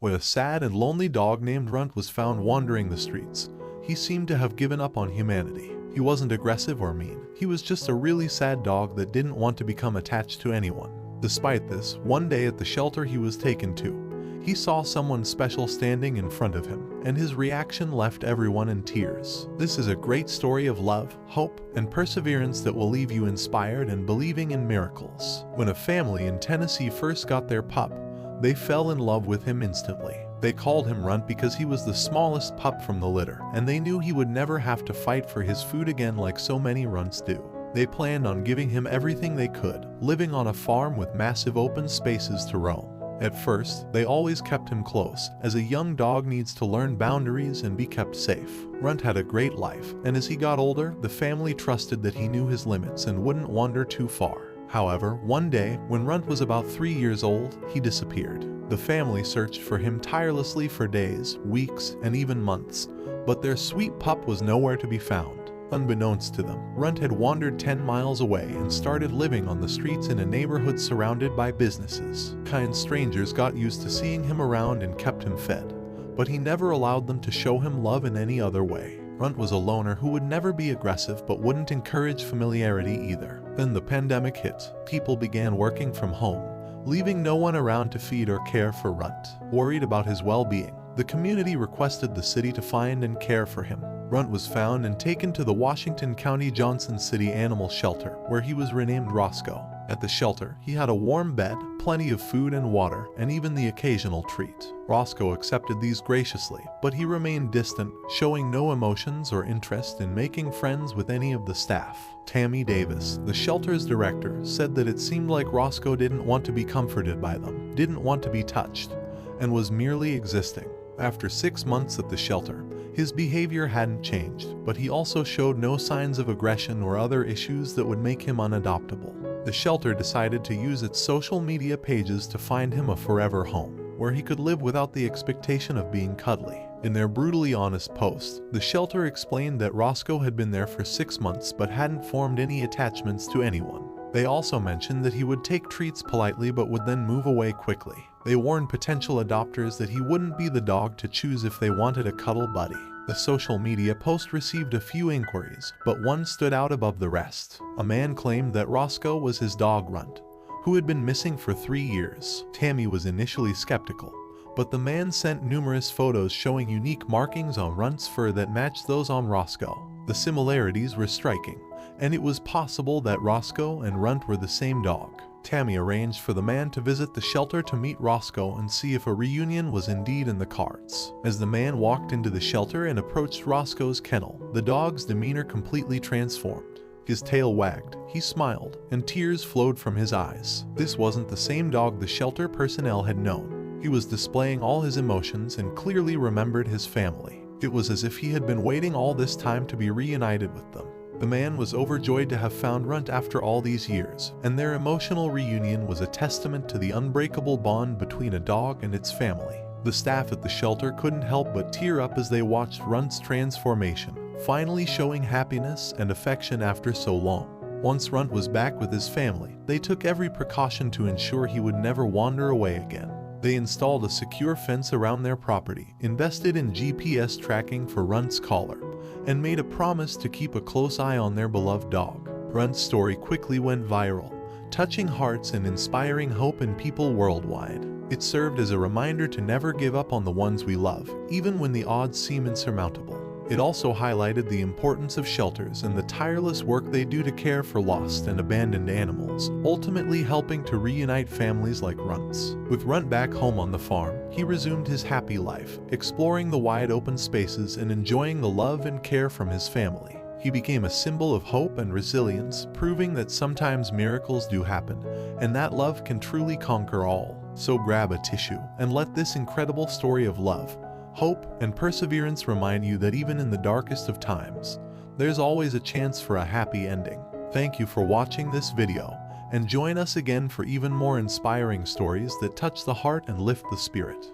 where a sad and lonely dog named Runt was found wandering the streets. He seemed to have given up on humanity. He wasn't aggressive or mean. He was just a really sad dog that didn't want to become attached to anyone. Despite this, one day at the shelter he was taken to, he saw someone special standing in front of him, and his reaction left everyone in tears. This is a great story of love, hope, and perseverance that will leave you inspired and believing in miracles. When a family in Tennessee first got their pup, they fell in love with him instantly. They called him Runt because he was the smallest pup from the litter, and they knew he would never have to fight for his food again like so many runts do. They planned on giving him everything they could, living on a farm with massive open spaces to roam. At first, they always kept him close, as a young dog needs to learn boundaries and be kept safe. Runt had a great life, and as he got older, the family trusted that he knew his limits and wouldn't wander too far. However, one day, when Runt was about 3 years old, he disappeared. The family searched for him tirelessly for days, weeks, and even months, but their sweet pup was nowhere to be found. Unbeknownst to them, Runt had wandered 10 miles away and started living on the streets in a neighborhood surrounded by businesses. Kind strangers got used to seeing him around and kept him fed, but he never allowed them to show him love in any other way. Runt was a loner who would never be aggressive but wouldn't encourage familiarity either. Then the pandemic hit. People began working from home, leaving no one around to feed or care for Runt. Worried about his well-being, the community requested the city to find and care for him. Runt was found and taken to the Washington County Johnson City Animal Shelter, where he was renamed Roscoe. At the shelter, he had a warm bed, plenty of food and water, and even the occasional treat. Roscoe accepted these graciously, but he remained distant, showing no emotions or interest in making friends with any of the staff. Tammy Davis, the shelter's director, said that it seemed like Roscoe didn't want to be comforted by them, didn't want to be touched, and was merely existing. After 6 months at the shelter, his behavior hadn't changed, but he also showed no signs of aggression or other issues that would make him unadoptable. The shelter decided to use its social media pages to find him a forever home, where he could live without the expectation of being cuddly. In their brutally honest post, the shelter explained that Roscoe had been there for 6 months but hadn't formed any attachments to anyone. They also mentioned that he would take treats politely but would then move away quickly. They warned potential adopters that he wouldn't be the dog to choose if they wanted a cuddle buddy. The social media post received a few inquiries, but one stood out above the rest. A man claimed that Roscoe was his dog Runt, who had been missing for 3 years. Tammy was initially skeptical, but the man sent numerous photos showing unique markings on Runt's fur that matched those on Roscoe. The similarities were striking, and it was possible that Roscoe and Runt were the same dog. Tammy arranged for the man to visit the shelter to meet Roscoe and see if a reunion was indeed in the cards. As the man walked into the shelter and approached Roscoe's kennel, the dog's demeanor completely transformed. His tail wagged, he smiled, and tears flowed from his eyes. This wasn't the same dog the shelter personnel had known. He was displaying all his emotions and clearly remembered his family. It was as if he had been waiting all this time to be reunited with them. The man was overjoyed to have found Runt after all these years, and their emotional reunion was a testament to the unbreakable bond between a dog and its family. The staff at the shelter couldn't help but tear up as they watched Runt's transformation, finally showing happiness and affection after so long. Once Runt was back with his family, they took every precaution to ensure he would never wander away again. They installed a secure fence around their property, invested in GPS tracking for Runt's collar, and made a promise to keep a close eye on their beloved dog. Runt's story quickly went viral, touching hearts and inspiring hope in people worldwide. It served as a reminder to never give up on the ones we love, even when the odds seem insurmountable. It also highlighted the importance of shelters and the tireless work they do to care for lost and abandoned animals, ultimately helping to reunite families like Runt's. With Runt back home on the farm, he resumed his happy life, exploring the wide open spaces and enjoying the love and care from his family. He became a symbol of hope and resilience, proving that sometimes miracles do happen, and that love can truly conquer all. So grab a tissue and let this incredible story of love, hope, and perseverance remind you that even in the darkest of times, there's always a chance for a happy ending. Thank you for watching this video, and join us again for even more inspiring stories that touch the heart and lift the spirit.